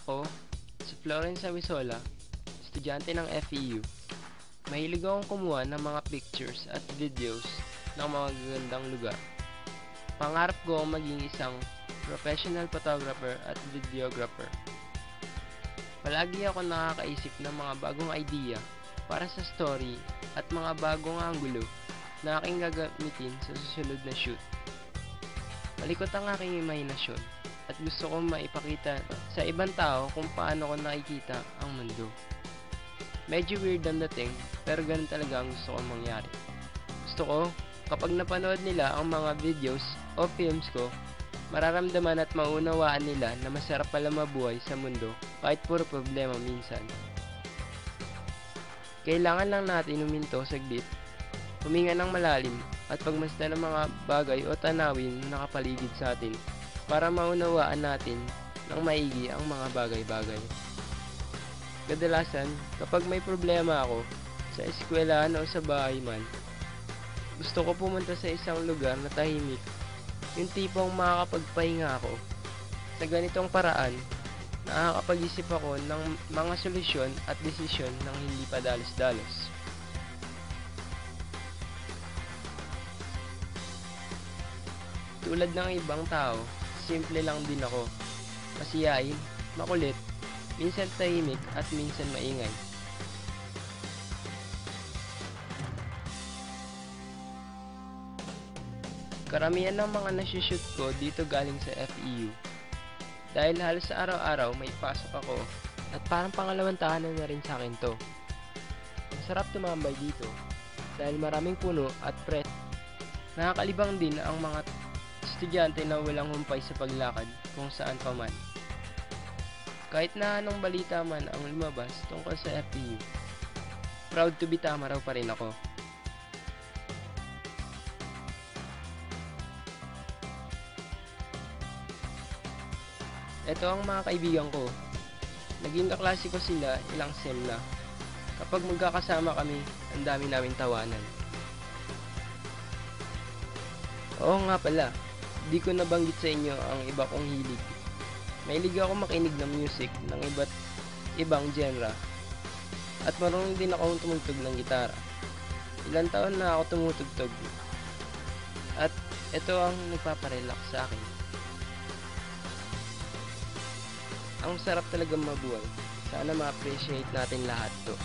Ako, si Florence Avisola, estudyante ng FEU. Mahilig akong kumuha ng mga pictures at videos ng mga gagandang lugar. Pangarap ko ang maging isang professional photographer at videographer. Palagi ako nakakaisip ng mga bagong idea para sa story at mga bagong anggulo na aking gagamitin sa susunod na shoot. Malikot ang aking imahinasyon at gusto kong maipakita sa ibang tao kung paano ko nakikita ang mundo. Medyo weird ang dating, pero ganun talaga ang gusto kong mangyari. Gusto ko, kapag napanood nila ang mga videos o films ko, mararamdaman at maunawaan nila na masarap pala mabuhay sa mundo kahit puro problema minsan. Kailangan lang natin huminto saglit, huminga ng malalim at pagmasdan ng mga bagay o tanawin na nakapaligid sa atin para maunawaan natin ng maigi ang mga bagay-bagay. Kadalasan, kapag may problema ako, sa eskwelahan o sa bahay man, gusto ko pumunta sa isang lugar na tahimik, yung tipong makakapagpahinga ako. Sa ganitong paraan, nakakapag-isip ako ng mga solusyon at desisyon ng hindi padalos-dalos. Tulad ng ibang tao, simple lang din ako. Masiyain, makulit, minsan tahimik at minsan maingay. Karamihan ng mga nasushoot ko dito galing sa FEU. Dahil halos sa araw-araw may pasok ako at parang pangalawang tahanan na rin sa akin to. Masarap tumambay dito dahil maraming puno at pret. Nakakalibang din ang mga estudyante na walang humpay sa paglakad kung saan pa man. Kahit na anong balita man ang lumabas tungkol sa FEU, proud to be tama raw pa rin ako. Ito ang mga kaibigan ko. Naging kaklase ko sila ilang sem na. Kapag magkakasama kami, ang dami namin tawanan. Oo nga pala, di ko nabanggit sa inyo ang iba kong hilig. Mahilig ako makinig ng music ng iba't ibang genre. At marunong din akong tumugtog ng gitara. Ilang taon na ako tumutugtog. At ito ang nagpaparelax sa akin. Ang sarap talagang mabuhay. Sana ma-appreciate natin lahat to.